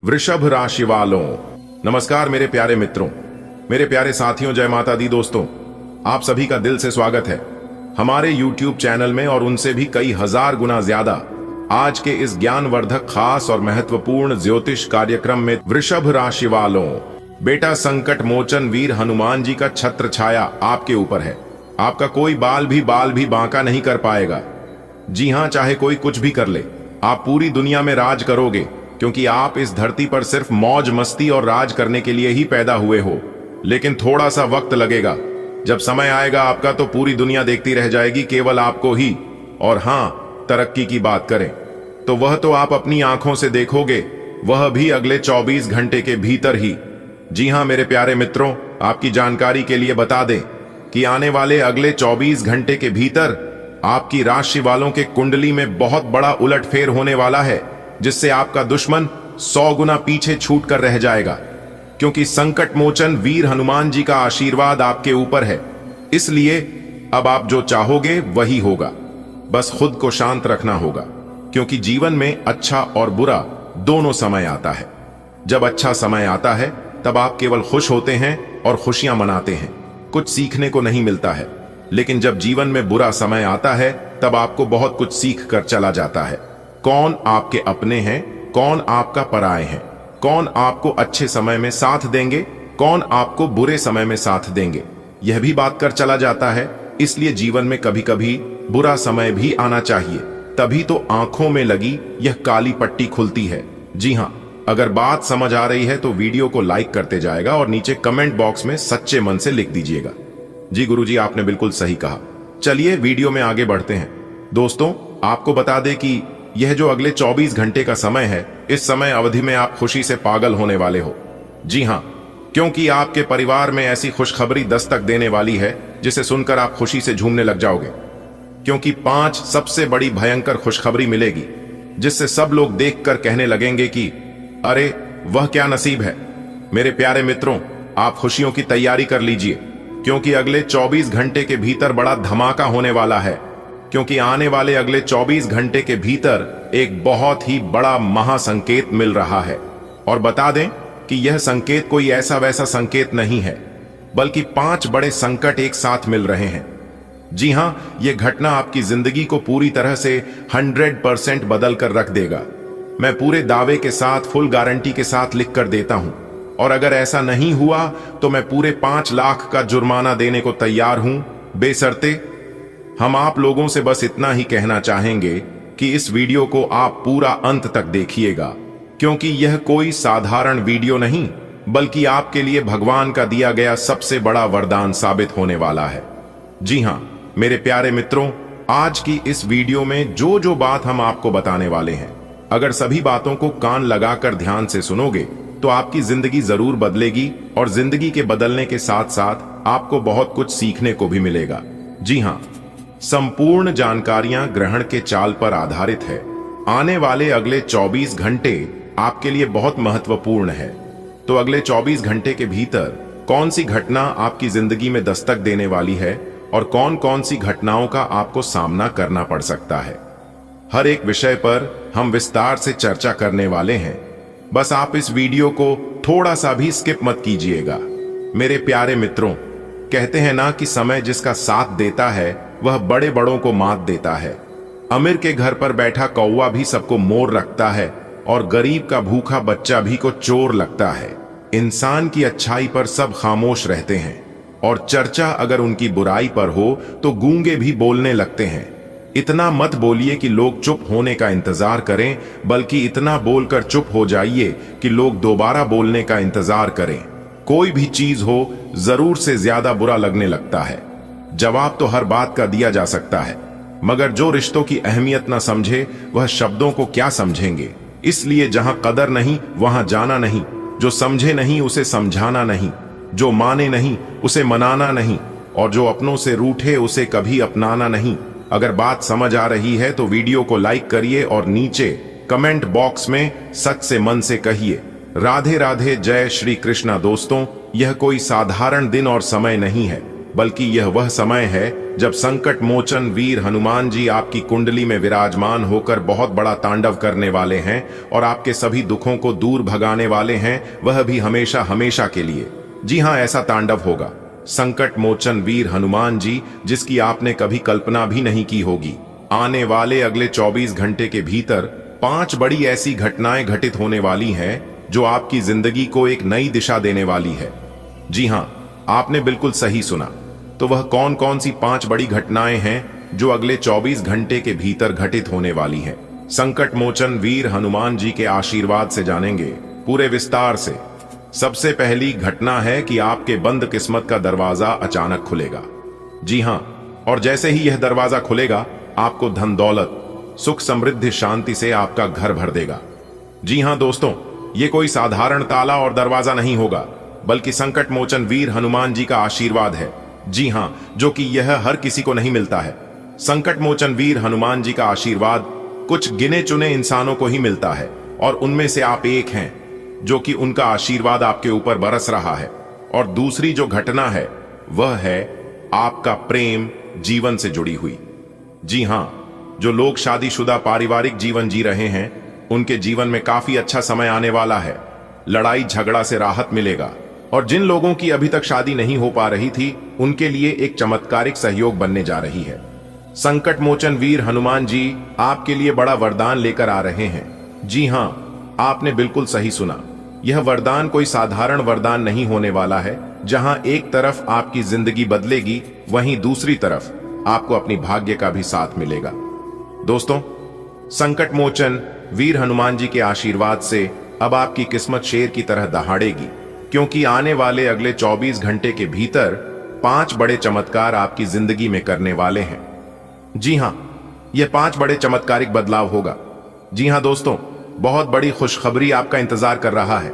वृषभ राशि वालों, नमस्कार मेरे प्यारे मित्रों, मेरे प्यारे साथियों, जय माता दी। दोस्तों, आप सभी का दिल से स्वागत है हमारे YouTube चैनल में और उनसे भी कई हजार गुना ज्यादा आज के इस ज्ञानवर्धक, खास और महत्वपूर्ण ज्योतिष कार्यक्रम में। वृषभ राशि वालों, बेटा संकट मोचन वीर हनुमान जी का छत्र छाया आपके ऊपर है। आपका कोई बाल भी बांका नहीं कर पाएगा। जी हां, चाहे कोई कुछ भी कर ले, आप पूरी दुनिया में राज करोगे, क्योंकि आप इस धरती पर सिर्फ मौज मस्ती और राज करने के लिए ही पैदा हुए हो। लेकिन थोड़ा सा वक्त लगेगा। जब समय आएगा आपका तो पूरी दुनिया देखती रह जाएगी, केवल आपको ही। और हां, तरक्की की बात करें तो वह तो आप अपनी आंखों से देखोगे, वह भी अगले 24 घंटे के भीतर ही। जी हां मेरे प्यारे मित्रों, आपकी जानकारी के लिए बता दें कि आने वाले अगले 24 घंटे के भीतर आपकी राशि वालों के कुंडली में बहुत बड़ा उलटफेर होने वाला है, जिससे आपका दुश्मन 100 गुना पीछे छूट कर रह जाएगा, क्योंकि संकट मोचन वीर हनुमान जी का आशीर्वाद आपके ऊपर है। इसलिए अब आप जो चाहोगे वही होगा। बस खुद को शांत रखना होगा, क्योंकि जीवन में अच्छा और बुरा दोनों समय आता है। जब अच्छा समय आता है तब आप केवल खुश होते हैं और खुशियां मनाते हैं, कुछ सीखने को नहीं मिलता है। लेकिन जब जीवन में बुरा समय आता है तब आपको बहुत कुछ सीख कर चला जाता है। कौन आपके अपने हैं, कौन आपका पराये हैं, कौन आपको अच्छे समय में साथ देंगे, कौन आपको बुरे समय में साथ देंगे, यह भी बात कर चला जाता है। इसलिए जीवन में कभी कभी बुरा समय भी आना चाहिए, तभी तो आंखों में लगी यह काली पट्टी खुलती है। जी हां, अगर बात समझ आ रही है तो वीडियो को लाइक करते जाएगा और नीचे कमेंट बॉक्स में सच्चे मन से लिख दीजिएगा। जी गुरुजी, आपने बिल्कुल सही कहा। चलिए वीडियो में आगे बढ़ते हैं। दोस्तों, आपको बता दें कि यह जो अगले 24 घंटे का समय है, इस समय अवधि में आप खुशी से पागल होने वाले हो। जी हां, क्योंकि आपके परिवार में ऐसी खुशखबरी दस्तक देने वाली है जिसे सुनकर आप खुशी से झूमने लग जाओगे। क्योंकि 5 सबसे बड़ी भयंकर खुशखबरी मिलेगी, जिससे सब लोग देखकर कहने लगेंगे कि अरे वह क्या नसीब है। मेरे प्यारे मित्रों, आप खुशियों की तैयारी कर लीजिए, क्योंकि अगले 24 घंटे के भीतर बड़ा धमाका होने वाला है। क्योंकि आने वाले अगले 24 घंटे के भीतर एक बहुत ही बड़ा महासंकेत मिल रहा है। और बता दें कि यह संकेत कोई ऐसा वैसा संकेत नहीं है, बल्कि 5 बड़े संकट एक साथ मिल रहे हैं। जी हां, यह घटना आपकी जिंदगी को पूरी तरह से 100% बदल कर रख देगा। मैं पूरे दावे के साथ, फुल गारंटी के साथ लिख कर देता हूं। और अगर ऐसा नहीं हुआ तो मैं पूरे 5 लाख का जुर्माना देने को तैयार हूं, बेशर्ते। हम आप लोगों से बस इतना ही कहना चाहेंगे कि इस वीडियो को आप पूरा अंत तक देखिएगा, क्योंकि यह कोई साधारण वीडियो नहीं, बल्कि आपके लिए भगवान का दिया गया सबसे बड़ा वरदान साबित होने वाला है। जी हां मेरे प्यारे मित्रों, आज की इस वीडियो में जो जो बात हम आपको बताने वाले हैं, अगर सभी बातों को कान लगाकर ध्यान से सुनोगे तो आपकी जिंदगी जरूर बदलेगी, और जिंदगी के बदलने के साथ साथ आपको बहुत कुछ सीखने को भी मिलेगा। जी हां, संपूर्ण जानकारियां ग्रहण के चाल पर आधारित है। आने वाले अगले 24 घंटे आपके लिए बहुत महत्वपूर्ण है। तो अगले 24 घंटे के भीतर कौन सी घटना आपकी जिंदगी में दस्तक देने वाली है और कौन कौन सी घटनाओं का आपको सामना करना पड़ सकता है, हर एक विषय पर हम विस्तार से चर्चा करने वाले हैं। बस आप इस वीडियो को थोड़ा सा भी स्किप मत कीजिएगा। मेरे प्यारे मित्रों, कहते हैं ना कि समय जिसका साथ देता है वह बड़े बड़ों को मात देता है। अमीर के घर पर बैठा कौवा भी सबको मोर रखता है, और गरीब का भूखा बच्चा भी को चोर लगता है। इंसान की अच्छाई पर सब खामोश रहते हैं, और चर्चा अगर उनकी बुराई पर हो तो गूंगे भी बोलने लगते हैं। इतना मत बोलिए कि लोग चुप होने का इंतजार करें, बल्कि इतना बोलकर चुप हो जाइए कि लोग दोबारा बोलने का इंतजार करें। कोई भी चीज हो, जरूर से ज्यादा बुरा लगने लगता है। जवाब तो हर बात का दिया जा सकता है, मगर जो रिश्तों की अहमियत न समझे वह शब्दों को क्या समझेंगे। इसलिए जहां कदर नहीं वहां जाना नहीं, जो समझे नहीं उसे समझाना नहीं, जो माने नहीं उसे मनाना नहीं, और जो अपनों से रूठे उसे कभी अपनाना नहीं। अगर बात समझ आ रही है तो वीडियो को लाइक करिए और नीचे कमेंट बॉक्स में सच से मन से कहिए राधे राधे, जय श्री कृष्णा। दोस्तों, यह कोई साधारण दिन और समय नहीं है, बल्कि यह वह समय है जब संकट मोचन वीर हनुमान जी आपकी कुंडली में विराजमान होकर बहुत बड़ा तांडव करने वाले हैं और आपके सभी दुखों को दूर भगाने वाले हैं, वह भी हमेशा हमेशा के लिए। जी हां, ऐसा तांडव होगा संकट मोचन वीर हनुमान जी, जिसकी आपने कभी कल्पना भी नहीं की होगी। आने वाले अगले 24 घंटे के भीतर 5 बड़ी ऐसी घटनाएं घटित होने वाली हैं जो आपकी जिंदगी को एक नई दिशा देने वाली है। जी हां, आपने बिल्कुल सही सुना। तो वह कौन कौन सी 5 बड़ी घटनाएं हैं जो अगले 24 घंटे के भीतर घटित होने वाली हैं? संकट मोचन वीर हनुमान जी के आशीर्वाद से जानेंगे पूरे विस्तार से। सबसे पहली घटना है कि आपके बंद किस्मत का दरवाजा अचानक खुलेगा। जी हां, और जैसे ही यह दरवाजा खुलेगा, आपको धन दौलत, सुख समृद्धि शांति से आपका घर भर देगा। जी हां दोस्तों, ये कोई साधारण ताला और दरवाजा नहीं होगा, बल्कि संकट मोचन वीर हनुमान जी का आशीर्वाद है। जी हां, जो कि यह हर किसी को नहीं मिलता है। संकट मोचन वीर हनुमान जी का आशीर्वाद कुछ गिने चुने इंसानों को ही मिलता है, और उनमें से आप एक हैं जो कि उनका आशीर्वाद आपके ऊपर बरस रहा है। और दूसरी जो घटना है वह है आपका प्रेम जीवन से जुड़ी हुई। जी हां, जो लोग शादीशुदा पारिवारिक जीवन जी रहे हैं, उनके जीवन में काफी अच्छा समय आने वाला है। लड़ाई झगड़ा से राहत मिलेगा, और जिन लोगों की अभी तक शादी नहीं हो पा रही थी, उनके लिए एक चमत्कारिक सहयोग बनने जा रही है। संकट मोचन वीर हनुमान जी आपके लिए बड़ा वरदान लेकर आ रहे हैं। जी हां, आपने बिल्कुल सही सुना। यह वरदान कोई साधारण वरदान नहीं होने वाला है। जहां एक तरफ आपकी जिंदगी बदलेगी, वहीं दूसरी तरफ आपको अपनी भाग्य का भी साथ मिलेगा। दोस्तों, संकट मोचन वीर हनुमान जी के आशीर्वाद से अब आपकी किस्मत शेर की तरह दहाड़ेगी, क्योंकि आने वाले अगले 24 घंटे के भीतर 5 बड़े चमत्कार आपकी जिंदगी में करने वाले हैं। जी हां, यह 5 बड़े चमत्कारिक बदलाव होगा। जी हां दोस्तों, बहुत बड़ी खुशखबरी आपका इंतजार कर रहा है।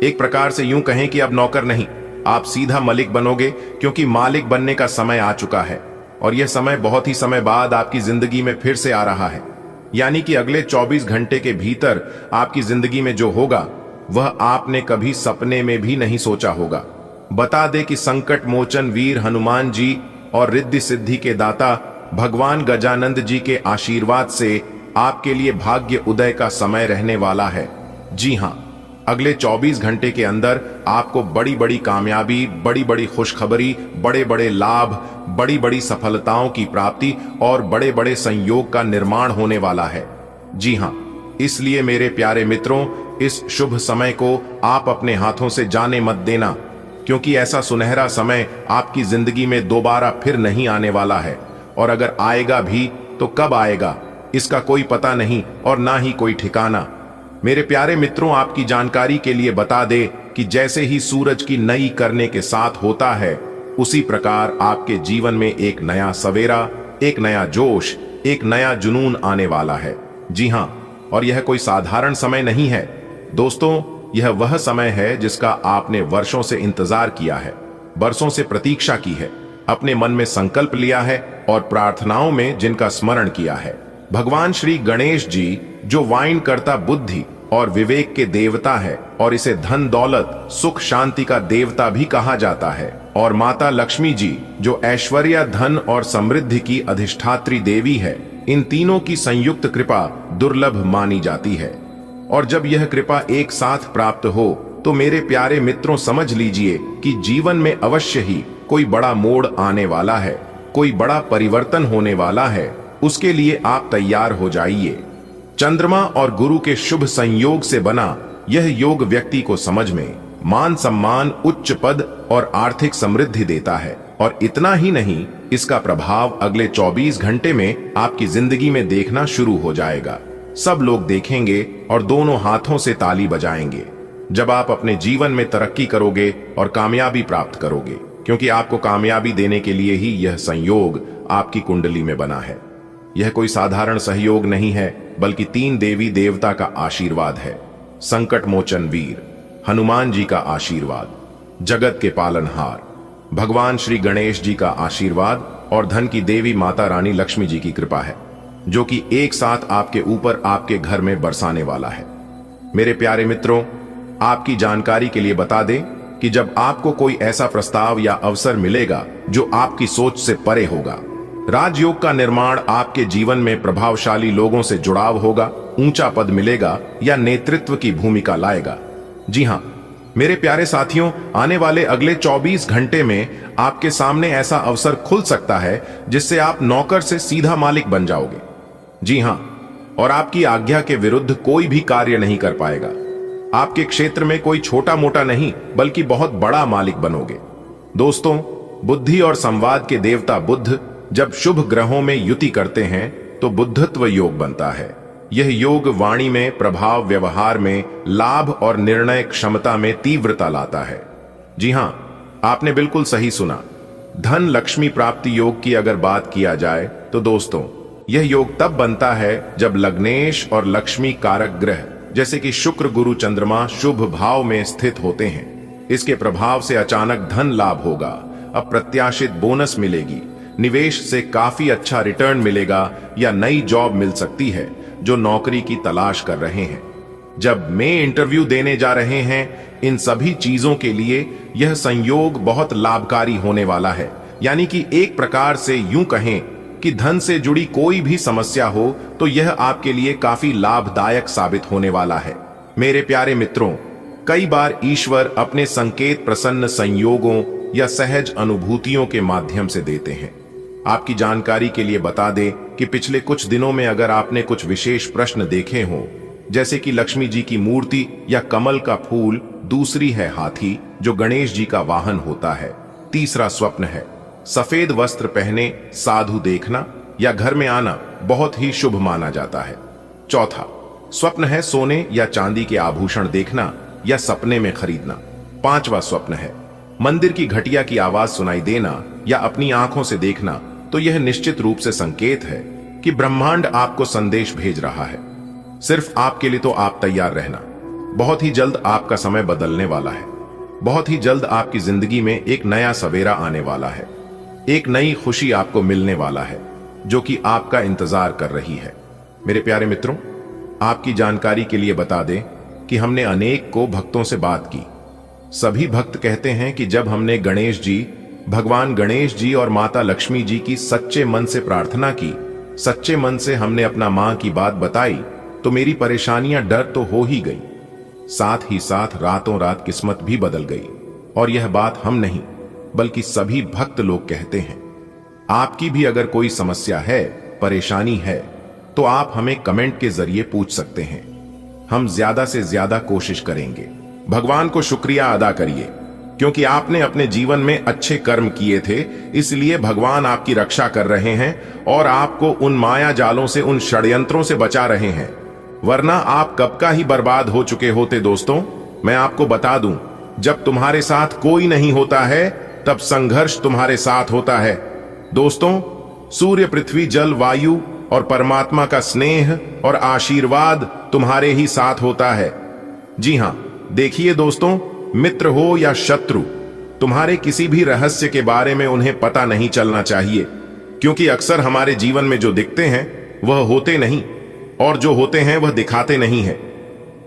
एक प्रकार से यूं कहें कि अब नौकर नहीं, आप सीधा मलिक बनोगे, क्योंकि मालिक बनने का समय आ चुका है। और यह समय बहुत ही समय बाद आपकी जिंदगी में फिर से आ रहा है। यानी कि अगले 24 घंटे के भीतर आपकी जिंदगी में जो होगा, वह आपने कभी सपने में भी नहीं सोचा होगा। बता दे कि संकट मोचन वीर हनुमान जी और रिद्धि सिद्धि के दाता भगवान गजानंद जी के आशीर्वाद से आपके लिए भाग्य उदय का समय रहने वाला है। जी हां, अगले 24 घंटे के अंदर आपको बड़ी बड़ी कामयाबी, बड़ी बड़ी खुशखबरी, बड़े बड़े लाभ, बड़ी बड़ी सफलताओं की प्राप्ति और बड़े बड़े संयोग का निर्माण होने वाला है। जी हां, इसलिए मेरे प्यारे मित्रों, इस शुभ समय को आप अपने हाथों से जाने मत देना, क्योंकि ऐसा सुनहरा समय आपकी जिंदगी में दोबारा फिर नहीं आने वाला है। और अगर आएगा भी तो कब आएगा, इसका कोई पता नहीं और ना ही कोई ठिकाना। मेरे प्यारे मित्रों, आपकी जानकारी के लिए बता दे कि जैसे ही सूरज की नई करने के साथ होता है, उसी प्रकार आपके जीवन में एक नया सवेरा, एक नया जोश, एक नया जुनून आने वाला है। जी हां, और यह कोई साधारण समय नहीं है दोस्तों, यह वह समय है जिसका आपने वर्षों से इंतजार किया है, बरसों से प्रतीक्षा की है, अपने मन में संकल्प लिया है और प्रार्थनाओं में जिनका स्मरण किया है। भगवान श्री गणेश जी, जो वाइन करता बुद्धि और विवेक के देवता है, और इसे धन दौलत सुख शांति का देवता भी कहा जाता है, और माता लक्ष्मी जी, जो ऐश्वर्य धन और समृद्धि की अधिष्ठात्री देवी है, इन तीनों की संयुक्त कृपा दुर्लभ मानी जाती है। और जब यह कृपा एक साथ प्राप्त हो, तो मेरे प्यारे मित्रों समझ लीजिए कि जीवन में अवश्य ही कोई बड़ा मोड़ आने वाला है, कोई बड़ा परिवर्तन होने वाला है। उसके लिए आप तैयार हो जाइए। चंद्रमा और गुरु के शुभ संयोग से बना यह योग व्यक्ति को समझ में मान सम्मान, उच्च पद और आर्थिक समृद्धि देता है। और इतना ही नहीं, इसका प्रभाव अगले 24 घंटे में आपकी जिंदगी में देखना शुरू हो जाएगा। सब लोग देखेंगे और दोनों हाथों से ताली बजाएंगे जब आप अपने जीवन में तरक्की करोगे और कामयाबी प्राप्त करोगे, क्योंकि आपको कामयाबी देने के लिए ही यह संयोग आपकी कुंडली में बना है। यह कोई साधारण सहयोग नहीं है, बल्कि 3 देवी देवता का आशीर्वाद है। संकट मोचन वीर हनुमान जी का आशीर्वाद, जगत के पालनहार भगवान श्री गणेश जी का आशीर्वाद और धन की देवी माता रानी लक्ष्मी जी की कृपा है, जो कि एक साथ आपके ऊपर आपके घर में बरसाने वाला है। मेरे प्यारे मित्रों, आपकी जानकारी के लिए बता दें कि जब आपको कोई ऐसा प्रस्ताव या अवसर मिलेगा जो आपकी सोच से परे होगा, राजयोग का निर्माण आपके जीवन में प्रभावशाली लोगों से जुड़ाव होगा, ऊंचा पद मिलेगा या नेतृत्व की भूमिका लाएगा। जी हां मेरे प्यारे साथियों, आने वाले अगले 24 घंटे में आपके सामने ऐसा अवसर खुल सकता है जिससे आप नौकर से सीधा मालिक बन जाओगे। जी हां, और आपकी आज्ञा के विरुद्ध कोई भी कार्य नहीं कर पाएगा। आपके क्षेत्र में कोई छोटा मोटा नहीं बल्कि बहुत बड़ा मालिक बनोगे। दोस्तों, बुद्धि और संवाद के देवता बुद्ध जब शुभ ग्रहों में युति करते हैं तो बुद्धत्व योग बनता है। यह योग वाणी में प्रभाव, व्यवहार में लाभ और निर्णय क्षमता में तीव्रता लाता है। जी हां, आपने बिल्कुल सही सुना। धन लक्ष्मी प्राप्ति योग की अगर बात किया जाए तो दोस्तों, यह योग तब बनता है जब लग्नेश और लक्ष्मी कारक ग्रह जैसे कि शुक्र, गुरु, चंद्रमा शुभ भाव में स्थित होते हैं। इसके प्रभाव से अचानक धन लाभ होगा, अप्रत्याशित बोनस मिलेगी, निवेश से काफी अच्छा रिटर्न मिलेगा या नई जॉब मिल सकती है जो नौकरी की तलाश कर रहे हैं। जब मैं इंटरव्यू देने जा रहे हैं, इन सभी चीजों के लिए यह संयोग बहुत लाभकारी होने वाला है। यानी कि एक प्रकार से यूं कहें कि धन से जुड़ी कोई भी समस्या हो तो यह आपके लिए काफी लाभदायक साबित होने वाला है। मेरे प्यारे मित्रों, कई बार ईश्वर अपने संकेत प्रसन्न संयोगों या सहज अनुभूतियों के माध्यम से देते हैं। आपकी जानकारी के लिए बता दें कि पिछले कुछ दिनों में अगर आपने कुछ विशेष प्रश्न देखे हों, जैसे कि लक्ष्मी जी की मूर्ति या कमल का फूल, दूसरी है हाथी जो गणेश जी का वाहन होता है, तीसरा स्वप्न है सफेद वस्त्र पहने साधु देखना या घर में आना बहुत ही शुभ माना जाता है, चौथा स्वप्न है सोने या चांदी के आभूषण देखना या सपने में खरीदना, पांचवा स्वप्न है मंदिर की घटिया की आवाज सुनाई देना या अपनी आंखों से देखना। तो यह निश्चित रूप से संकेत है कि ब्रह्मांड आपको संदेश भेज रहा है। सिर्फ आपके लिए तो आप तैयार रहना। बहुत ही जल्द आपका समय बदलने वाला है। बहुत ही जल्द आपकी जिंदगी में एक नया सवेरा आने वाला है। एक नई खुशी आपको मिलने वाला है जो कि आपका इंतजार कर रही है। मेरे प्यारे मित्रों, आपकी जानकारी के लिए बता दें कि हमने अनेक को भक्तों से बात की। सभी भक्त कहते हैं कि जब हमने गणेश जी, भगवान गणेश जी और माता लक्ष्मी जी की सच्चे मन से प्रार्थना की, सच्चे मन से हमने अपना मां की बात बताई, तो मेरी परेशानियां डर तो हो ही गई, साथ ही साथ रातों रात किस्मत भी बदल गई। और यह बात हम नहीं बल्कि सभी भक्त लोग कहते हैं। आपकी भी अगर कोई समस्या है, परेशानी है, तो आप हमें कमेंट के जरिए पूछ सकते हैं। हम ज्यादा से ज्यादा कोशिश करेंगे। भगवान को शुक्रिया अदा करिए क्योंकि आपने अपने जीवन में अच्छे कर्म किए थे, इसलिए भगवान आपकी रक्षा कर रहे हैं और आपको उन माया जालों से, उन षड्यंत्रों से बचा रहे हैं, वरना आप कब का ही बर्बाद हो चुके होते। दोस्तों, मैं आपको बता दूं, जब तुम्हारे साथ कोई नहीं होता है तब संघर्ष तुम्हारे साथ होता है। दोस्तों, सूर्य, पृथ्वी, जल, वायु और परमात्मा का स्नेह और आशीर्वाद तुम्हारे ही साथ होता है। जी हां, देखिए दोस्तों, मित्र हो या शत्रु, तुम्हारे किसी भी रहस्य के बारे में उन्हें पता नहीं चलना चाहिए, क्योंकि अक्सर हमारे जीवन में जो दिखते हैं वह होते नहीं और जो होते हैं वह दिखाते नहीं है।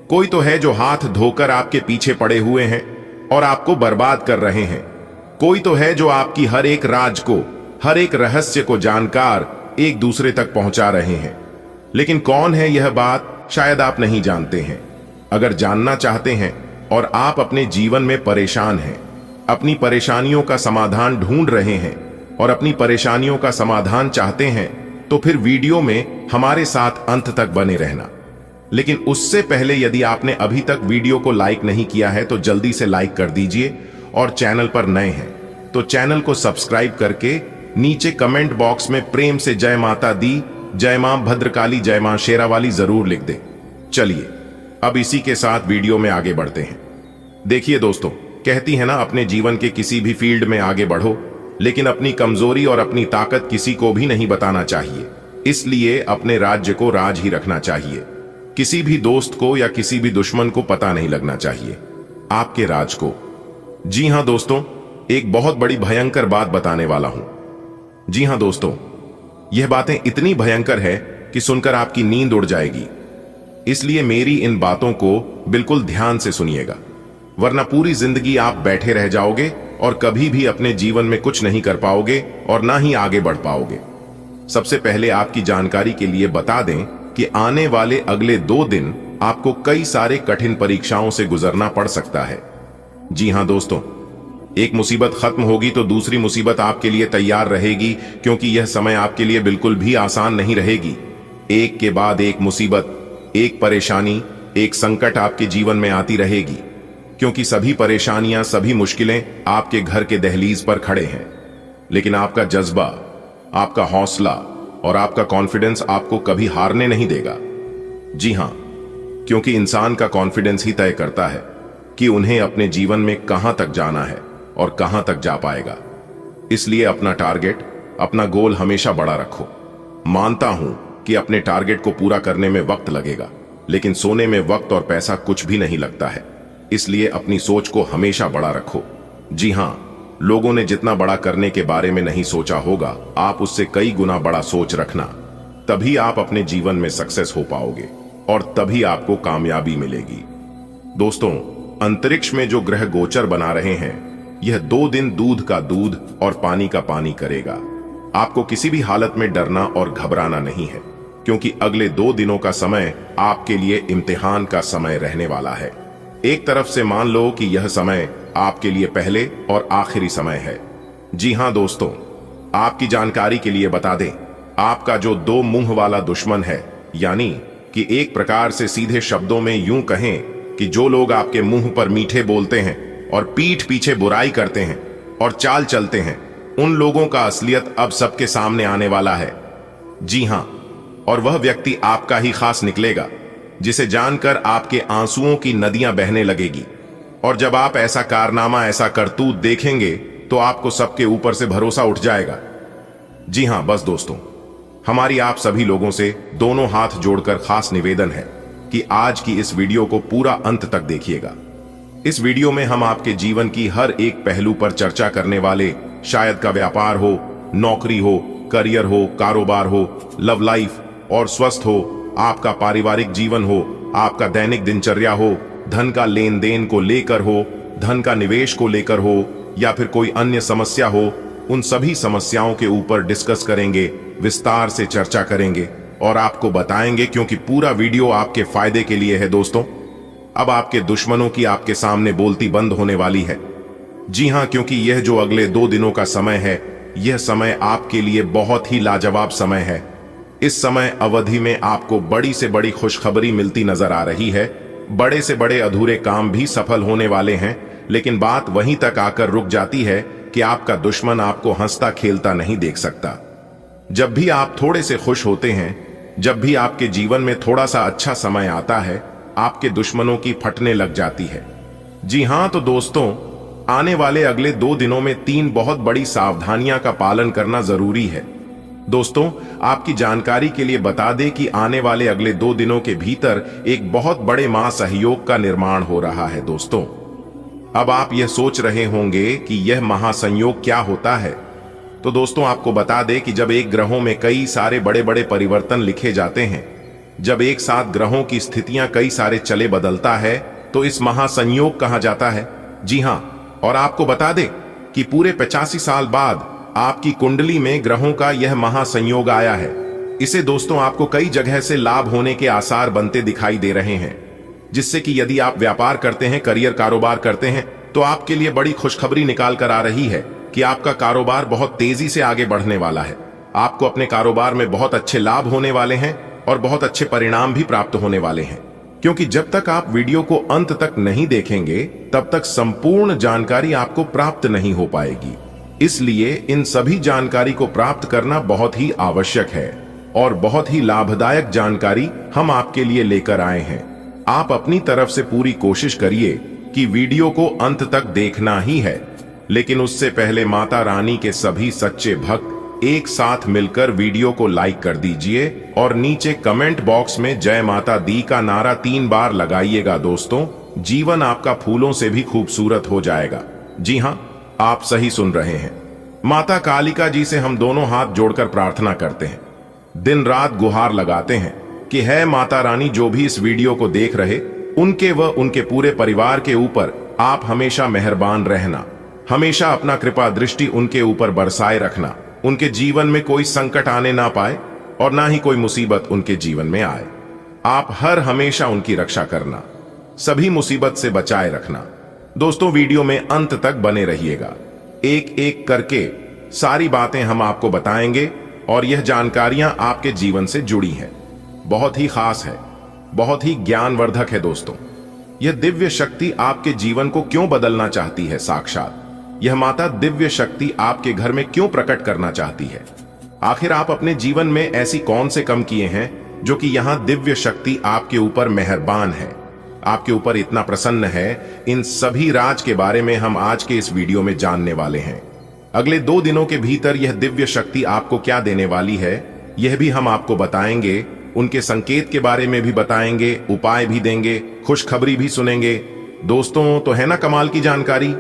कोई तो है जो हाथ धोकर आपके पीछे पड़े हुए हैं और आपको बर्बाद कर रहे हैं। कोई तो है जो आपकी हर एक राज को, हर एक रहस्य को जानकार एक दूसरे तक पहुंचा रहे हैं। लेकिन कौन है यह बात शायद आप नहीं जानते हैं। अगर जानना चाहते हैं और आप अपने जीवन में परेशान हैं, अपनी परेशानियों का समाधान ढूंढ रहे हैं और अपनी परेशानियों का समाधान चाहते हैं, तो फिर वीडियो में हमारे साथ अंत तक बने रहना। लेकिन उससे पहले यदि आपने अभी तक वीडियो को लाइक नहीं किया है तो जल्दी से लाइक कर दीजिए, और चैनल पर नए हैं तो चैनल को सब्सक्राइब करके नीचे कमेंट बॉक्स में प्रेम से जय माता दी, जय मां भद्रकाली, जय मां शेरावाली जरूर लिख दे। चलिए अब इसी के साथ वीडियो में आगे बढ़ते हैं। देखिए दोस्तों, कहती है ना, अपने जीवन के किसी भी फील्ड में आगे बढ़ो, लेकिन अपनी कमजोरी और अपनी ताकत किसी को भी नहीं बताना चाहिए। इसलिए अपने राज्य को राज ही रखना चाहिए। किसी भी दोस्त को या किसी भी दुश्मन को पता नहीं लगना चाहिए आपके राज को। जी हां दोस्तों, एक बहुत बड़ी भयंकर बात बताने वाला हूं। जी हां दोस्तों, यह बातें इतनी भयंकर है कि सुनकर आपकी नींद उड़ जाएगी। इसलिए मेरी इन बातों को बिल्कुल ध्यान से सुनिएगा, वरना पूरी जिंदगी आप बैठे रह जाओगे और कभी भी अपने जीवन में कुछ नहीं कर पाओगे और ना ही आगे बढ़ पाओगे। सबसे पहले आपकी जानकारी के लिए बता दें कि आने वाले अगले 2 दिन आपको कई सारे कठिन परीक्षाओं से गुजरना पड़ सकता है। जी हां दोस्तों, एक मुसीबत खत्म होगी तो दूसरी मुसीबत आपके लिए तैयार रहेगी, क्योंकि यह समय आपके लिए बिल्कुल भी आसान नहीं रहेगी। एक के बाद एक मुसीबत, एक परेशानी, एक संकट आपके जीवन में आती रहेगी, क्योंकि सभी परेशानियां, सभी मुश्किलें आपके घर के दहलीज पर खड़े हैं। लेकिन आपका जज्बा, आपका हौसला और आपका कॉन्फिडेंस आपको कभी हारने नहीं देगा। जी हां, क्योंकि इंसान का कॉन्फिडेंस ही तय करता है कि उन्हें अपने जीवन में कहां तक जाना है और कहां तक जा पाएगा। इसलिए अपना टारगेट, अपना गोल हमेशा बड़ा रखो। मानता हूं कि अपने टारगेट को पूरा करने में वक्त लगेगा, लेकिन सोने में वक्त और पैसा कुछ भी नहीं लगता है। इसलिए अपनी सोच को हमेशा बड़ा रखो। जी हां, लोगों ने जितना बड़ा करने के बारे में नहीं सोचा होगा, आप उससे कई गुना बड़ा सोच रखना। तभी आप अपने जीवन में सक्सेस हो पाओगे और तभी आपको कामयाबी मिलेगी। दोस्तों, अंतरिक्ष में जो ग्रह गोचर बना रहे हैं, यह 2 दिन दूध का दूध और पानी का पानी करेगा। आपको किसी भी हालत में डरना और घबराना नहीं है, क्योंकि अगले 2 दिनों का समय आपके लिए इम्तिहान का समय रहने वाला है। एक तरफ से मान लो कि यह समय आपके लिए पहले और आखिरी समय है। जी हां दोस्तों, आपकी जानकारी के लिए बता दें, आपका जो 2 मुंह वाला दुश्मन है, यानी कि एक प्रकार से सीधे शब्दों में यूं कहें कि जो लोग आपके मुंह पर मीठे बोलते हैं और पीठ पीछे बुराई करते हैं और चाल चलते हैं, उन लोगों का असलियत अब सबके सामने आने वाला है। जी हां, और वह व्यक्ति आपका ही खास निकलेगा, जिसे जानकर आपके आंसुओं की नदियां बहने लगेगी। और जब आप ऐसा कारनामा, ऐसा करतूत देखेंगे तो आपको सबके ऊपर से भरोसा उठ जाएगा। जी हां, बस दोस्तों, हमारी आप सभी लोगों से दोनों हाथ जोड़कर खास निवेदन है कि आज की इस वीडियो को पूरा अंत तक देखिएगा। इस वीडियो में हम आपके जीवन की हर एक पहलू पर चर्चा करने वाले, शायद का व्यापार हो, नौकरी हो, करियर हो, कारोबार हो, लव लाइफ और स्वस्थ हो, आपका पारिवारिक जीवन हो, आपका दैनिक दिनचर्या हो, धन का लेन देन को लेकर हो, धन का निवेश को लेकर हो, या फिर कोई अन्य समस्या हो, उन सभी समस्याओं के ऊपर डिस्कस करेंगे, विस्तार से चर्चा करेंगे और आपको बताएंगे, क्योंकि पूरा वीडियो आपके फायदे के लिए है। दोस्तों, अब आपके दुश्मनों की आपके सामने बोलती बंद होने वाली है। जी हां, क्योंकि यह जो अगले 2 दिनों का समय है, यह समय आपके लिए बहुत ही लाजवाब समय है। इस समय अवधि में आपको बड़ी से बड़ी खुशखबरी मिलती नजर आ रही है। बड़े से बड़े अधूरे काम भी सफल होने वाले हैं, लेकिन बात वहीं तक आकर रुक जाती है कि आपका दुश्मन आपको हंसता खेलता नहीं देख सकता। जब भी आप थोड़े से खुश होते हैं, जब भी आपके जीवन में थोड़ा सा अच्छा समय आता है, आपके दुश्मनों की फटने लग जाती है। जी हां, तो दोस्तों, आने वाले अगले 2 दिनों में 3 बहुत बड़ी सावधानियां का पालन करना जरूरी है। दोस्तों, आपकी जानकारी के लिए बता दें कि आने वाले अगले 2 दिनों के भीतर एक बहुत बड़े महासहयोग का निर्माण हो रहा है। दोस्तों, अब आप यह सोच रहे होंगे कि यह महासंयोग क्या होता है। तो दोस्तों, आपको बता दें कि जब एक ग्रहों में कई सारे बड़े बड़े परिवर्तन लिखे जाते हैं, जब एक साथ ग्रहों की स्थितियां कई सारे चले बदलता है, तो इस महासंयोग कहा जाता है। जी हां, और आपको बता दें कि पूरे 85 साल बाद आपकी कुंडली में ग्रहों का यह महासंयोग आया है। इसे दोस्तों आपको कई जगह से लाभ होने के आसार बनते दिखाई दे रहे हैं, जिससे कि यदि आप व्यापार करते हैं, करियर कारोबार करते हैं, तो आपके लिए बड़ी खुशखबरी निकाल कर आ रही है कि आपका कारोबार बहुत तेजी से आगे बढ़ने वाला है। आपको अपने कारोबार में बहुत अच्छे लाभ होने वाले हैं और बहुत अच्छे परिणाम भी प्राप्त होने वाले हैं। क्योंकि जब तक आप वीडियो को अंत तक नहीं देखेंगे, तब तक संपूर्ण जानकारी आपको प्राप्त नहीं हो पाएगी। इसलिए इन सभी जानकारी को प्राप्त करना बहुत ही आवश्यक है और बहुत ही लाभदायक जानकारी हम आपके लिए लेकर आए हैं। आप अपनी तरफ से पूरी कोशिश करिए कि वीडियो को अंत तक देखना ही है, लेकिन उससे पहले माता रानी के सभी सच्चे भक्त एक साथ मिलकर वीडियो को लाइक कर दीजिए और नीचे कमेंट बॉक्स में जय माता दी का नारा 3 बार लगाइएगा। दोस्तों, जीवन आपका फूलों से भी खूबसूरत हो जाएगा। जी हां, आप सही सुन रहे हैं। माता कालिका जी से हम दोनों हाथ जोड़कर प्रार्थना करते हैं, दिन रात गुहार लगाते हैं कि है माता रानी, जो भी इस वीडियो को देख रहे, उनके व उनके पूरे परिवार के ऊपर आप हमेशा मेहरबान रहना, हमेशा अपना कृपा दृष्टि उनके ऊपर बरसाए रखना उनके जीवन में कोई संकट आने ना पाए और ना ही कोई मुसीबत उनके जीवन में आए। आप हर हमेशा उनकी रक्षा करना, सभी मुसीबत से बचाए रखना। दोस्तों, वीडियो में अंत तक बने रहिएगा। एक एक करके सारी बातें हम आपको बताएंगे और यह जानकारियां आपके जीवन से जुड़ी हैं। बहुत ही खास है, बहुत ही ज्ञानवर्धक है। दोस्तों, यह दिव्य शक्ति आपके जीवन को क्यों बदलना चाहती है? साक्षात यह माता दिव्य शक्ति आपके घर में क्यों प्रकट करना चाहती है? आखिर आप अपने जीवन में ऐसी कौन से कम किए हैं जो कि यहां दिव्य शक्ति आपके ऊपर मेहरबान है, आपके ऊपर इतना प्रसन्न है? इन सभी राज के बारे में हम आज के इस वीडियो में जानने वाले हैं। अगले 2 दिनों के भीतर यह दिव्य शक्ति आपको क्या देने वाली है, यह भी हम आपको बताएंगे। उनके संकेत के बारे में भी बताएंगे, उपाय भी देंगे, खुशखबरी भी सुनेंगे। दोस्तों, तो है ना कमाल की जानकारी?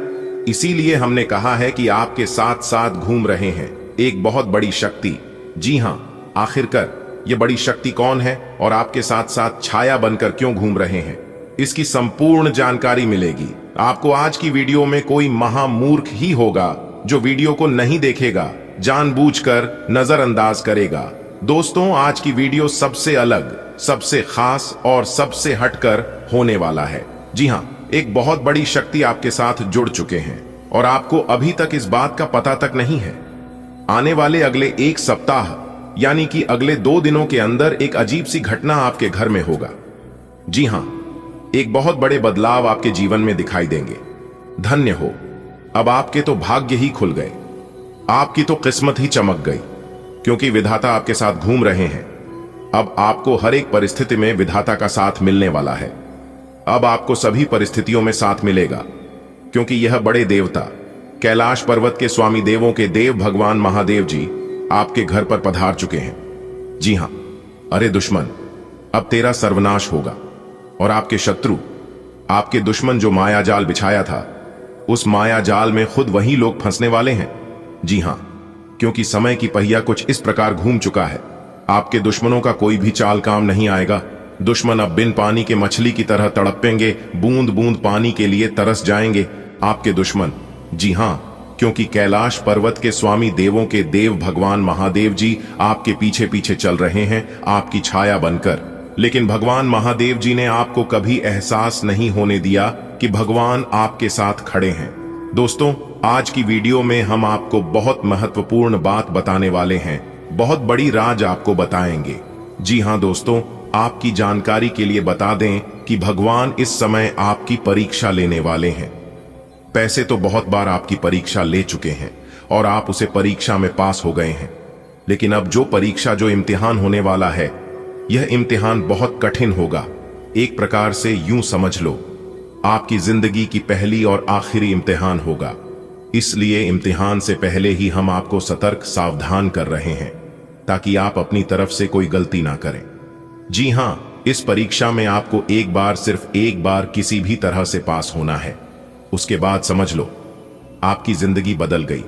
इसीलिए हमने कहा है कि आपके साथ साथ घूम रहे हैं एक बहुत बड़ी शक्ति। जी हां, आखिरकार यह बड़ी शक्ति कौन है और आपके साथ साथ छाया बनकर क्यों घूम रहे हैं, इसकी संपूर्ण जानकारी मिलेगी आपको आज की वीडियो में। कोई महामूर्ख ही होगा जो वीडियो को नहीं देखेगा, जानबूझकर नजरअंदाज करेगा। दोस्तों, आज की वीडियो सबसे अलग, सबसे खास और सबसे हटकर होने वाला है। जी हां, एक बहुत बड़ी शक्ति आपके साथ जुड़ चुके हैं और आपको अभी तक इस बात का पता तक नहीं है। आने वाले अगले 1 सप्ताह यानी कि अगले 2 दिनों के अंदर एक अजीब सी घटना आपके घर में होगा। जी हां, एक बहुत बड़े बदलाव आपके जीवन में दिखाई देंगे। धन्य हो, अब आपके तो भाग्य ही खुल गए, आपकी तो किस्मत ही चमक गई, क्योंकि विधाता आपके साथ घूम रहे हैं। अब आपको हर एक परिस्थिति में विधाता का साथ मिलने वाला है। अब आपको सभी परिस्थितियों में साथ मिलेगा, क्योंकि यह बड़े देवता कैलाश पर्वत के स्वामी देवों के देव भगवान महादेव जी आपके घर पर पधार चुके हैं। जी हां, अरे दुश्मन, अब तेरा सर्वनाश होगा और आपके शत्रु, आपके दुश्मन जो माया जाल बिछाया था, उस माया जाल में खुद वही लोग फंसने वाले हैं। जी हां, क्योंकि समय की पहिया कुछ इस प्रकार घूम चुका है, आपके दुश्मनों का कोई भी चाल काम नहीं आएगा। दुश्मन अब बिन पानी के मछली की तरह तड़पेंगे, बूंद बूंद पानी के लिए तरस जाएंगे आपके दुश्मन। जी हां, क्योंकि कैलाश पर्वत के स्वामी देवों के देव भगवान महादेव जी आपके पीछे पीछे चल रहे हैं, आपकी छाया बनकर। लेकिन भगवान महादेव जी ने आपको कभी एहसास नहीं होने दिया कि भगवान आपके साथ खड़े हैं। दोस्तों, आज की वीडियो में हम आपको बहुत महत्वपूर्ण बात बताने वाले हैं, बहुत बड़ी राज आपको बताएंगे। जी हां दोस्तों, आपकी जानकारी के लिए बता दें कि भगवान इस समय आपकी परीक्षा लेने वाले हैं। पैसे तो बहुत बार आपकी परीक्षा ले चुके हैं और आप उसे परीक्षा में पास हो गए हैं, लेकिन अब जो इम्तिहान होने वाला है, यह इम्तिहान बहुत कठिन होगा। एक प्रकार से यूं समझ लो, आपकी जिंदगी की पहली और आखिरी इम्तिहान होगा। इसलिए इम्तिहान से पहले ही हम आपको सतर्क सावधान कर रहे हैं, ताकि आप अपनी तरफ से कोई गलती ना करें। जी हां, इस परीक्षा में आपको एक बार, सिर्फ एक बार किसी भी तरह से पास होना है। उसके बाद समझ लो, आपकी जिंदगी बदल गई,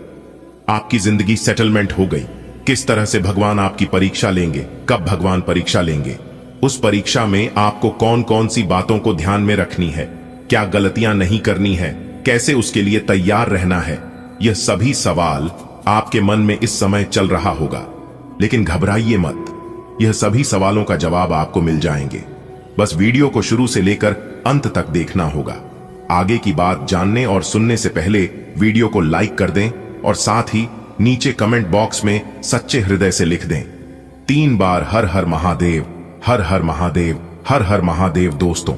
आपकी जिंदगी सेटलमेंट हो गई। किस तरह से भगवान आपकी परीक्षा लेंगे, कब भगवान परीक्षा लेंगे, उस परीक्षा में आपको कौन कौन सी बातों को ध्यान में रखनी है, क्या गलतियां नहीं करनी है, कैसे उसके लिए तैयार रहना है, यह सभी सवाल आपके मन में इस समय चल रहा होगा। लेकिन घबराइए मत, यह सभी सवालों का जवाब आपको मिल जाएंगे। बस वीडियो को शुरू से लेकर अंत तक देखना होगा। आगे की बात जानने और सुनने से पहले वीडियो को लाइक कर दें और साथ ही नीचे कमेंट बॉक्स में सच्चे हृदय से लिख दें 3 बार हर हर महादेव, हर हर महादेव, हर हर महादेव। दोस्तों,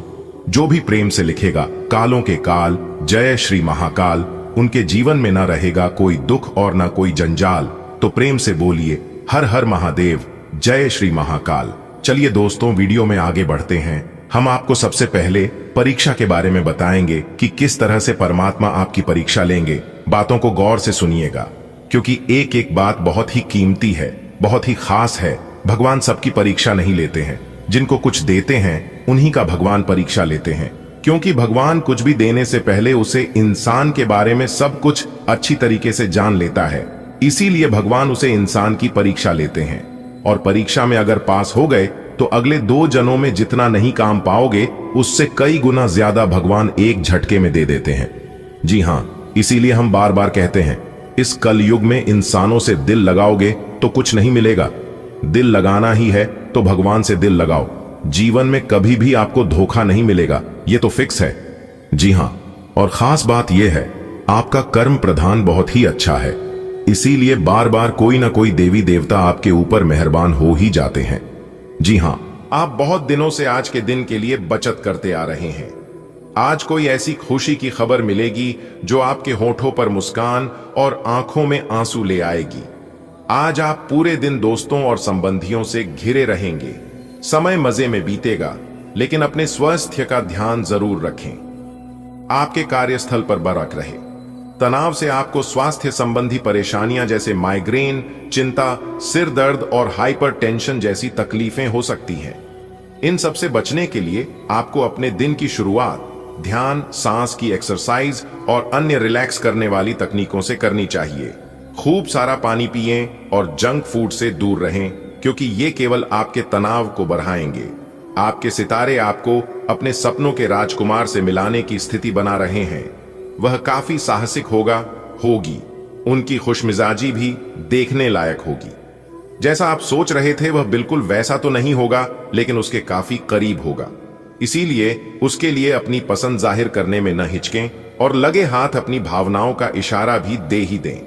जो भी प्रेम से लिखेगा, कालों के काल, जय श्री महाकाल, उनके जीवन में ना रहेगा कोई दुख और ना कोई जंजाल। तो प्रेम से बोलिए हर हर महादेव, जय श्री महाकाल। चलिए दोस्तों, वीडियो में आगे बढ़ते हैं। हम आपको सबसे पहले परीक्षा के बारे में बताएंगे कि किस तरह से परमात्मा आपकी परीक्षा लेंगे। बातों को गौर से सुनिएगा, क्योंकि एक एक बात बहुत ही कीमती है, बहुत ही खास है। भगवान सबकी परीक्षा नहीं लेते हैं, जिनको कुछ देते हैं उन्हीं का भगवान परीक्षा लेते हैं, क्योंकि भगवान कुछ भी देने से पहले उसे इंसान के बारे में सब कुछ अच्छी तरीके से जान लेता है। इसीलिए भगवान उसे इंसान की परीक्षा लेते हैं, और परीक्षा में अगर पास हो गए तो अगले 2 जन्मों में जितना नहीं काम पाओगे, उससे कई गुना ज्यादा भगवान एक झटके में दे देते हैं। जी हां, इसीलिए हम बार बार कहते हैं इस कलयुग में इंसानों से दिल लगाओगे तो कुछ नहीं मिलेगा। दिल लगाना ही है तो भगवान से दिल लगाओ। जीवन में कभी भी आपको धोखा नहीं मिलेगा, ये तो फिक्स है। जी हां, और खास बात यह है, आपका कर्म प्रधान बहुत ही अच्छा है, इसीलिए बार बार कोई ना कोई देवी देवता आपके ऊपर मेहरबान हो ही जाते हैं। जी हां, आप बहुत दिनों से आज के दिन के लिए बचत करते आ रहे हैं। आज कोई ऐसी खुशी की खबर मिलेगी जो आपके होठों पर मुस्कान और आंखों में आंसू ले आएगी। आज आप पूरे दिन दोस्तों और संबंधियों से घिरे रहेंगे। समय मजे में बीतेगा, लेकिन अपने स्वास्थ्य का ध्यान जरूर रखें। आपके कार्यस्थल पर बरकत रहे। तनाव से आपको स्वास्थ्य संबंधी परेशानियां जैसे माइग्रेन, चिंता, सिर दर्द और हाइपरटेंशन जैसी तकलीफें हो सकती हैं। इन सब से बचने के लिए आपको अपने दिन की शुरुआत ध्यान, सांस की एक्सरसाइज और अन्य रिलैक्स करने वाली तकनीकों से करनी चाहिए। खूब सारा पानी पिएं और जंक फूड से दूर रहें, क्योंकि ये केवल आपके तनाव को बढ़ाएंगे। आपके सितारे आपको अपने सपनों के राजकुमार से मिलाने की स्थिति बना रहे हैं। वह काफी साहसिक होगी। उनकी खुशमिजाजी भी देखने लायक होगी। जैसा आप सोच रहे थे वह बिल्कुल वैसा तो नहीं होगा, लेकिन उसके काफी करीब होगा। इसीलिए उसके लिए अपनी पसंद जाहिर करने में न हिचकें और लगे हाथ अपनी भावनाओं का इशारा भी दे ही दें।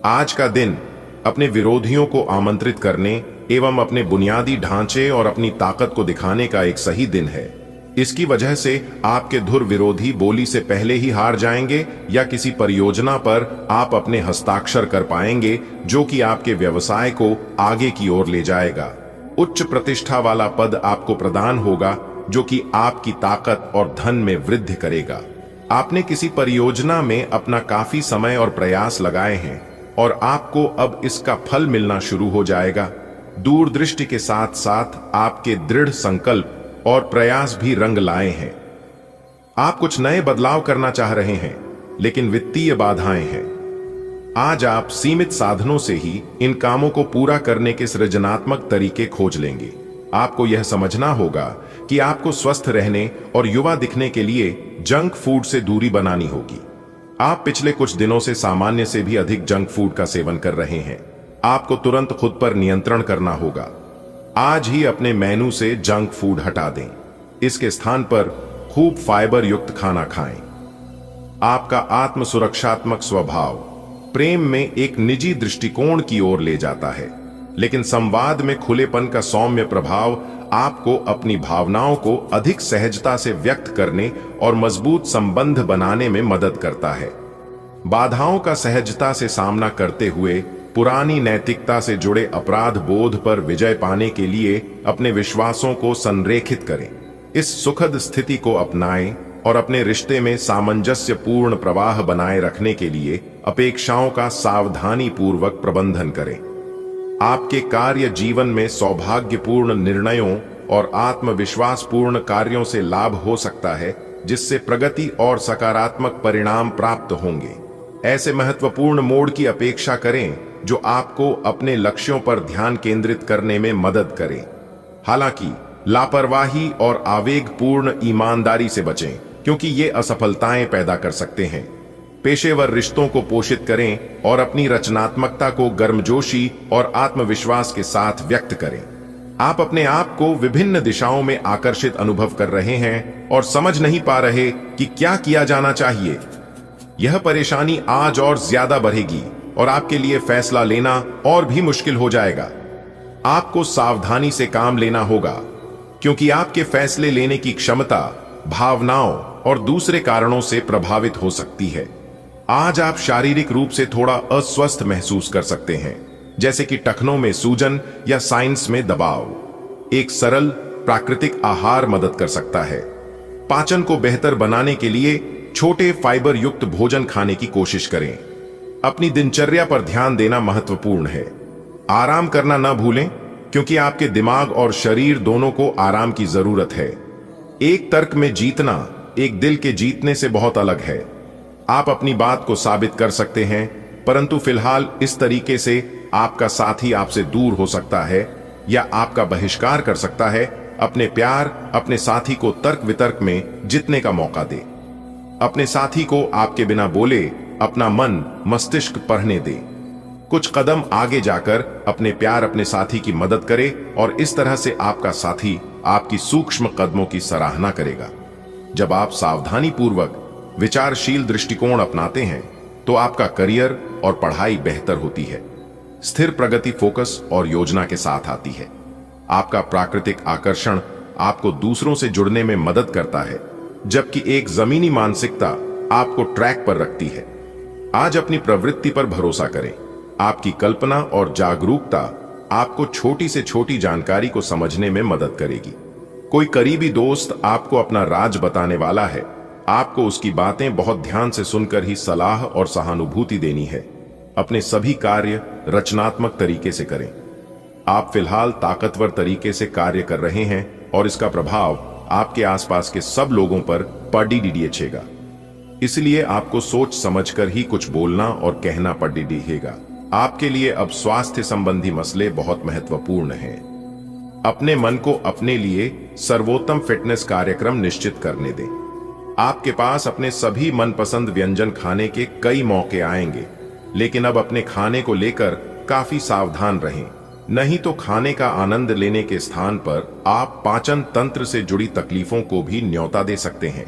आज का दिन अपने विरोधियों को आमंत्रित करने एवं अपने बुनियादी ढांचे और अपनी ताकत को दिखाने का एक सही दिन है। इसकी वजह से आपके धुर विरोधी बोली से पहले ही हार जाएंगे या किसी परियोजना पर आप अपने हस्ताक्षर कर पाएंगे, जो कि आपके व्यवसाय को आगे की ओर ले जाएगा। उच्च प्रतिष्ठा वाला पद आपको प्रदान होगा, जो कि आपकी ताकत और धन में वृद्धि करेगा। आपने किसी परियोजना में अपना काफी समय और प्रयास लगाए हैं और आपको अब इसका फल मिलना शुरू हो जाएगा। दूरदृष्टि के साथ साथ आपके दृढ़ संकल्प और प्रयास भी रंग लाए हैं। आप कुछ नए बदलाव करना चाह रहे हैं, लेकिन वित्तीय बाधाएं हैं। आज आप सीमित साधनों से ही इन कामों को पूरा करने के सृजनात्मक तरीके खोज लेंगे। आपको यह समझना होगा कि आपको स्वस्थ रहने और युवा दिखने के लिए जंक फूड से दूरी बनानी होगी। आप पिछले कुछ दिनों से सामान्य से भी अधिक जंक फूड का सेवन कर रहे हैं। आपको तुरंत खुद पर नियंत्रण करना होगा। आज ही अपने मेनू से जंक फूड हटा दें। इसके स्थान पर खूब फाइबर युक्त खाना खाएं। आपका आत्म सुरक्षात्मक स्वभाव प्रेम में एक निजी दृष्टिकोण की ओर ले जाता है, लेकिन संवाद में खुलेपन का सौम्य प्रभाव आपको अपनी भावनाओं को अधिक सहजता से व्यक्त करने और मजबूत संबंध बनाने में मदद करता है। बाधाओं का सहजता से सामना करते हुए पुरानी नैतिकता से जुड़े अपराध बोध पर विजय पाने के लिए अपने विश्वासों को संरेखित करें। इस सुखद स्थिति को अपनाएं और अपने रिश्ते में सामंजस्यपूर्ण प्रवाह बनाए रखने के लिए अपेक्षाओं का सावधानी पूर्वक प्रबंधन करें। आपके कार्य जीवन में सौभाग्यपूर्ण निर्णयों और आत्मविश्वासपूर्ण कार्यों से लाभ हो सकता है, जिससे प्रगति और सकारात्मक परिणाम प्राप्त होंगे। ऐसे महत्वपूर्ण मोड़ की अपेक्षा करें जो आपको अपने लक्ष्यों पर ध्यान केंद्रित करने में मदद करें। हालांकि लापरवाही और आवेगपूर्ण ईमानदारी से बचें, क्योंकि ये असफलताएं पैदा कर सकते हैं। पेशेवर रिश्तों को पोषित करें और अपनी रचनात्मकता को गर्मजोशी और आत्मविश्वास के साथ व्यक्त करें। आप अपने आप को विभिन्न दिशाओं में आकर्षित अनुभव कर रहे हैं और समझ नहीं पा रहे कि क्या किया जाना चाहिए। यह परेशानी आज और ज्यादा बढ़ेगी और आपके लिए फैसला लेना और भी मुश्किल हो जाएगा। आपको सावधानी से काम लेना होगा, क्योंकि आपके फैसले लेने की क्षमता भावनाओं और दूसरे कारणों से प्रभावित हो सकती है। आज आप शारीरिक रूप से थोड़ा अस्वस्थ महसूस कर सकते हैं, जैसे कि टखनों में सूजन या साइंस में दबाव। एक सरल प्राकृतिक आहार मदद कर सकता है। पाचन को बेहतर बनाने के लिए छोटे फाइबर युक्त भोजन खाने की कोशिश करें। अपनी दिनचर्या पर ध्यान देना महत्वपूर्ण है। आराम करना न भूलें, क्योंकि आपके दिमाग और शरीर दोनों को आराम की जरूरत है। एक तर्क में जीतना एक दिल के जीतने से बहुत अलग है। आप अपनी बात को साबित कर सकते हैं, परंतु फिलहाल इस तरीके से आपका साथी आपसे दूर हो सकता है या आपका बहिष्कार कर सकता है। अपने प्यार अपने साथी को तर्क वितर्क में जीतने का मौका दे। अपने साथी को आपके बिना बोले अपना मन मस्तिष्क पढ़ने दें। कुछ कदम आगे जाकर अपने प्यार अपने साथी की मदद करे और इस तरह से आपका साथी आपकी सूक्ष्म कदमों की सराहना करेगा। जब आप सावधानी पूर्वक विचारशील दृष्टिकोण अपनाते हैं तो आपका करियर और पढ़ाई बेहतर होती है। स्थिर प्रगति फोकस और योजना के साथ आती है। आपका प्राकृतिक आकर्षण आपको दूसरों से जुड़ने में मदद करता है, जबकि एक जमीनी मानसिकता आपको ट्रैक पर रखती है। आज अपनी प्रवृत्ति पर भरोसा करें। आपकी कल्पना और जागरूकता आपको छोटी से छोटी जानकारी को समझने में मदद करेगी। कोई करीबी दोस्त आपको अपना राज बताने वाला है। आपको उसकी बातें बहुत ध्यान से सुनकर ही सलाह और सहानुभूति देनी है। अपने सभी कार्य रचनात्मक तरीके से करें। आप फिलहाल ताकतवर तरीके से कार्य कर रहे हैं और इसका प्रभाव आपके आसपास के सब लोगों पर पड़ेगा। इसलिए आपको सोच समझकर ही कुछ बोलना और कहना पड़ेगा। आपके लिए अब स्वास्थ्य संबंधी मसले बहुत महत्वपूर्ण हैं। अपने मन को अपने लिए सर्वोत्तम फिटनेस कार्यक्रम निश्चित करने दें। आपके पास अपने सभी मनपसंद व्यंजन खाने के कई मौके आएंगे, लेकिन अब अपने खाने को लेकर काफी सावधान रहें। नहीं तो खाने का आनंद लेने के स्थान पर आप पाचन तंत्र से जुड़ी तकलीफों को भी न्योता दे सकते हैं।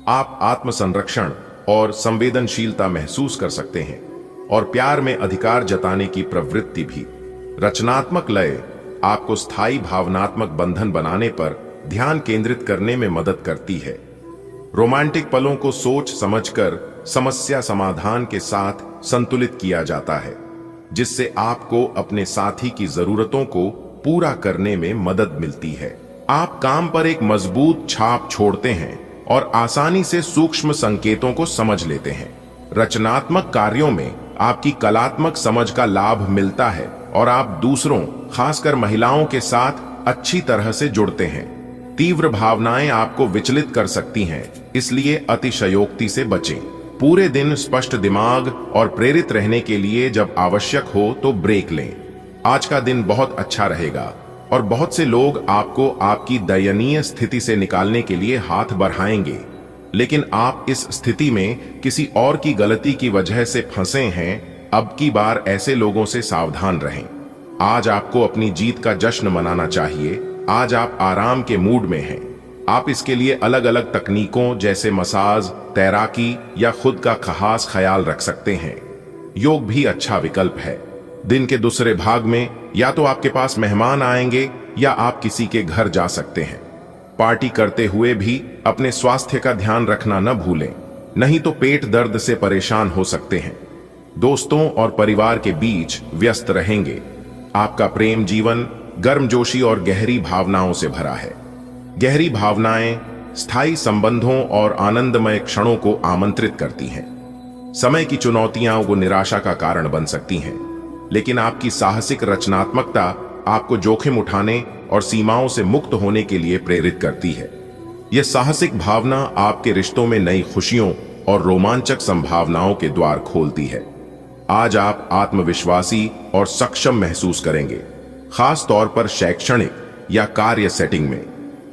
आप आत्म संरक्षण और संवेदनशीलता महसूस कर सकते हैं और प्यार में अधिकार जताने की प्रवृत्ति भी। रचनात्मक लय आपको स्थायी भावनात्मक बंधन बनाने पर ध्यान केंद्रित करने में मदद करती है। रोमांटिक पलों को सोच समझकर समस्या समाधान के साथ संतुलित किया जाता है, जिससे आपको अपने साथी की जरूरतों को पूरा करने में मदद मिलती है। आप काम पर एक मजबूत छाप छोड़ते हैं और आसानी से सूक्ष्म संकेतों को समझ लेते हैं। रचनात्मक कार्यों में आपकी कलात्मक समझ का लाभ मिलता है और आप दूसरों, खासकर महिलाओं के साथ अच्छी तरह से जुड़ते हैं। तीव्र भावनाएं आपको विचलित कर सकती हैं, इसलिए अतिशयोक्ति से बचें। पूरे दिन स्पष्ट दिमाग और प्रेरित रहने के लिए जब आवश्यक हो तो ब्रेक लें। आज का दिन बहुत अच्छा रहेगा और बहुत से लोग आपको आपकी दयनीय स्थिति से निकालने के लिए हाथ बढ़ाएंगे, लेकिन आप इस स्थिति में किसी और की गलती की वजह से फंसे हैं। अब की बार ऐसे लोगों से सावधान रहें। आज आपको अपनी जीत का जश्न मनाना चाहिए। आज आप आराम के मूड में हैं। आप इसके लिए अलग अलग तकनीकों जैसे मसाज, तैराकी या खुद का खास ख्याल रख सकते हैं। योग भी अच्छा विकल्प है। दिन के दूसरे भाग में या तो आपके पास मेहमान आएंगे या आप किसी के घर जा सकते हैं। पार्टी करते हुए भी अपने स्वास्थ्य का ध्यान रखना न भूलें, नहीं तो पेट दर्द से परेशान हो सकते हैं। दोस्तों और परिवार के बीच व्यस्त रहेंगे। आपका प्रेम जीवन गर्मजोशी और गहरी भावनाओं से भरा है। गहरी भावनाएं स्थायी संबंधों और आनंदमय क्षणों को आमंत्रित करती हैं। समय की चुनौतियां वो निराशा का कारण बन सकती हैं, लेकिन आपकी साहसिक रचनात्मकता आपको जोखिम उठाने और सीमाओं से मुक्त होने के लिए प्रेरित करती है। यह साहसिक भावना आपके रिश्तों में नई खुशियों और रोमांचक संभावनाओं के द्वार खोलती है। आज आप आत्मविश्वासी और सक्षम महसूस करेंगे, खास तौर पर शैक्षणिक या कार्य सेटिंग में।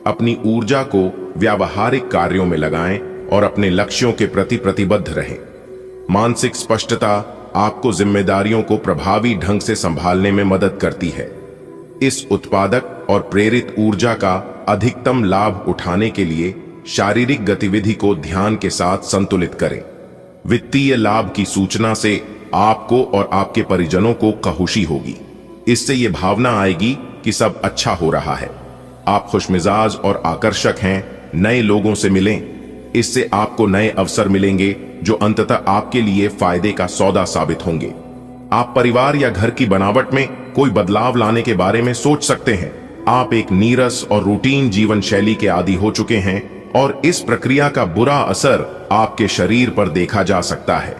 अपनी ऊर्जा को व्यावहारिक कार्यों में लगाएं और अपने लक्ष्यों के प्रति प्रतिबद्ध रहें। मानसिक स्पष्टता आपको जिम्मेदारियों को प्रभावी ढंग से संभालने में मदद करती है। इस उत्पादक और प्रेरित ऊर्जा का अधिकतम लाभ उठाने के लिए शारीरिक गतिविधि को ध्यान के साथ संतुलित करें। वित्तीय लाभ की सूचना से आपको और आपके परिजनों को खुशी होगी। इससे ये भावना आएगी कि सब अच्छा हो रहा है। आप खुशमिजाज और आकर्षक हैं। नए लोगों से मिलें, इससे आपको नए अवसर मिलेंगे जो अंततः आपके लिए फायदे का सौदा साबित होंगे। आप परिवार या घर की बनावट में कोई बदलाव लाने के बारे में सोच सकते हैं। आप एक नीरस और रूटीन जीवन शैली के आदी हो चुके हैं और इस प्रक्रिया का बुरा असर आपके शरीर पर देखा जा सकता है।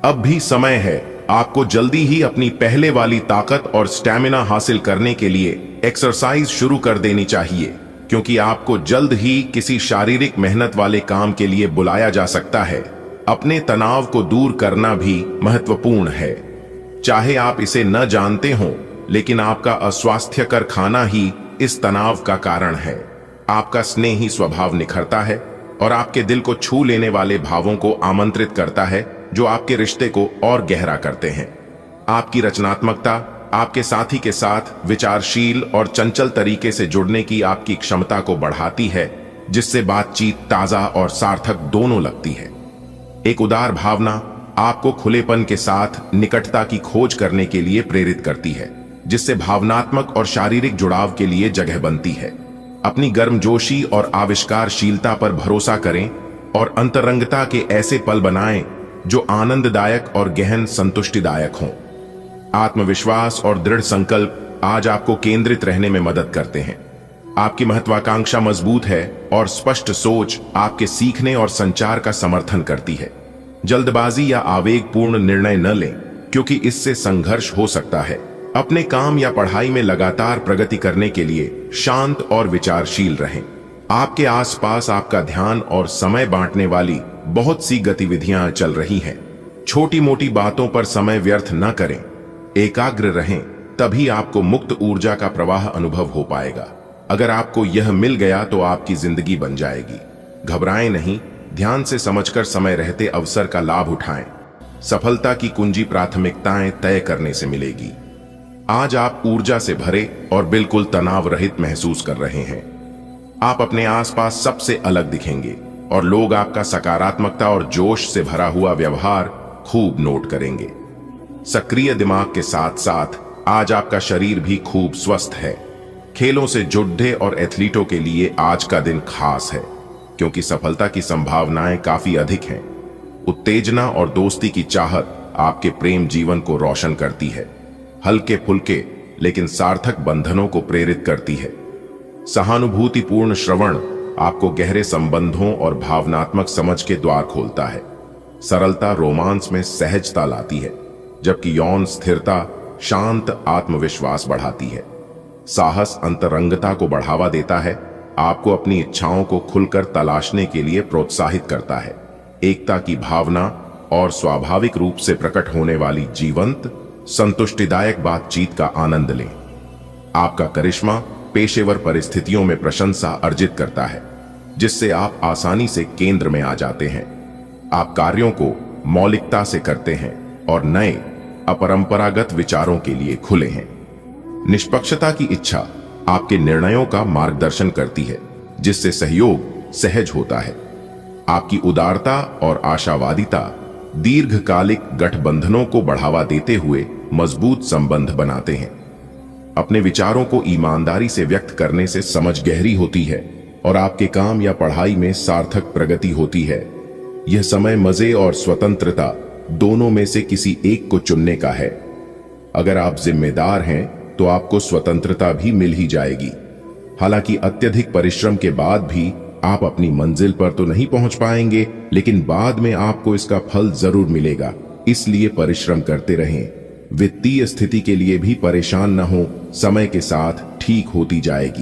अब भी समय है। आपको जल्दी ही अपनी पहले वाली ताकत और स्टैमिना हासिल करने के लिए एक्सरसाइज शुरू कर देनी चाहिए, क्योंकि आपको जल्द ही किसी शारीरिक मेहनत वाले काम के लिए बुलाया जा सकता है। अपने तनाव को दूर करना भी महत्वपूर्ण है। चाहे आप इसे न जानते हो, लेकिन आपका अस्वास्थ्यकर खाना ही इस तनाव का कारण है। आपका स्नेही स्वभाव निखरता है और आपके दिल को छू लेने वाले भावों को आमंत्रित करता है, जो आपके रिश्ते को और गहरा करते हैं। आपकी रचनात्मकता आपके साथी के साथ विचारशील और चंचल तरीके से जुड़ने की आपकी क्षमता को बढ़ाती है, जिससे बातचीत ताजा और सार्थक दोनों लगती है। एक उदार भावना आपको खुलेपन के साथ निकटता की खोज करने के लिए प्रेरित करती है, जिससे भावनात्मक और शारीरिक जुड़ाव के लिए जगह बनती है। अपनी गर्मजोशी और आविष्कारशीलता पर भरोसा करें और अंतरंगता के ऐसे पल बनाएं जो आनंददायक और गहन संतुष्टिदायक हों। आत्मविश्वास और दृढ़ संकल्प आज आपको केंद्रित रहने में मदद करते हैं। आपकी महत्वाकांक्षा मजबूत है और स्पष्ट सोच आपके सीखने और संचार का समर्थन करती है। जल्दबाजी या आवेगपूर्ण निर्णय न लें, क्योंकि इससे संघर्ष हो सकता है। अपने काम या पढ़ाई में लगातार प्रगति करने के लिए शांत और विचारशील रहें। आपके आसपास आपका ध्यान और समय बांटने वाली बहुत सी गतिविधियां चल रही हैं। छोटी मोटी बातों पर समय व्यर्थ न करें, एकाग्र रहें, तभी आपको मुक्त ऊर्जा का प्रवाह अनुभव हो पाएगा। अगर आपको यह मिल गया तो आपकी जिंदगी बन जाएगी। घबराएं नहीं, ध्यान से समझकर समय रहते अवसर का लाभ उठाएं। सफलता की कुंजी प्राथमिकताएं तय करने से मिलेगी। आज आप ऊर्जा से भरे और बिल्कुल तनाव रहित महसूस कर रहे हैं। आप अपने आसपास सबसे अलग दिखेंगे और लोग आपका सकारात्मकता और जोश से भरा हुआ व्यवहार खूब नोट करेंगे। सक्रिय दिमाग के साथ साथ आज आपका शरीर भी खूब स्वस्थ है। खेलों से जुड़े और एथलीटों के लिए आज का दिन खास है, क्योंकि सफलता की संभावनाएं काफी अधिक हैं। उत्तेजना और दोस्ती की चाहत आपके प्रेम जीवन को रोशन करती है। हल्के फुल्के लेकिन सार्थक बंधनों को प्रेरित करती है। सहानुभूतिपूर्ण श्रवण आपको गहरे संबंधों और भावनात्मक समझ के द्वार खोलता है। सरलता रोमांस में सहजता लाती है, जबकि यौन स्थिरता शांत आत्मविश्वास बढ़ाती है। साहस अंतरंगता को बढ़ावा देता है, आपको अपनी इच्छाओं को खुलकर तलाशने के लिए प्रोत्साहित करता है। एकता की भावना और स्वाभाविक रूप से प्रकट होने वाली जीवंत संतुष्टिदायक बातचीत का आनंद लें। आपका करिश्मा पेशेवर परिस्थितियों में प्रशंसा अर्जित करता है, जिससे आप आसानी से केंद्र में आ जाते हैं। आप कार्यों को मौलिकता से करते हैं और नए अपरंपरागत विचारों के लिए खुले हैं। निष्पक्षता की इच्छा आपके निर्णयों का मार्गदर्शन करती है, जिससे सहयोग सहज होता है। आपकी उदारता और आशावादिता दीर्घकालिक गठबंधनों को बढ़ावा देते हुए मजबूत संबंध बनाते हैं। अपने विचारों को ईमानदारी से व्यक्त करने से समझ गहरी होती है और आपके काम या पढ़ाई में सार्थक प्रगति होती है। यह समय मजे और स्वतंत्रता दोनों में से किसी एक को चुनने का है। अगर आप जिम्मेदार हैं तो आपको स्वतंत्रता भी मिल ही जाएगी। हालांकि अत्यधिक परिश्रम के बाद भी आप अपनी मंजिल पर तो नहीं पहुंच पाएंगे, लेकिन बाद में आपको इसका फल जरूर मिलेगा। इसलिए परिश्रम करते रहें। वित्तीय स्थिति के लिए भी परेशान न हो, समय के साथ ठीक होती जाएगी।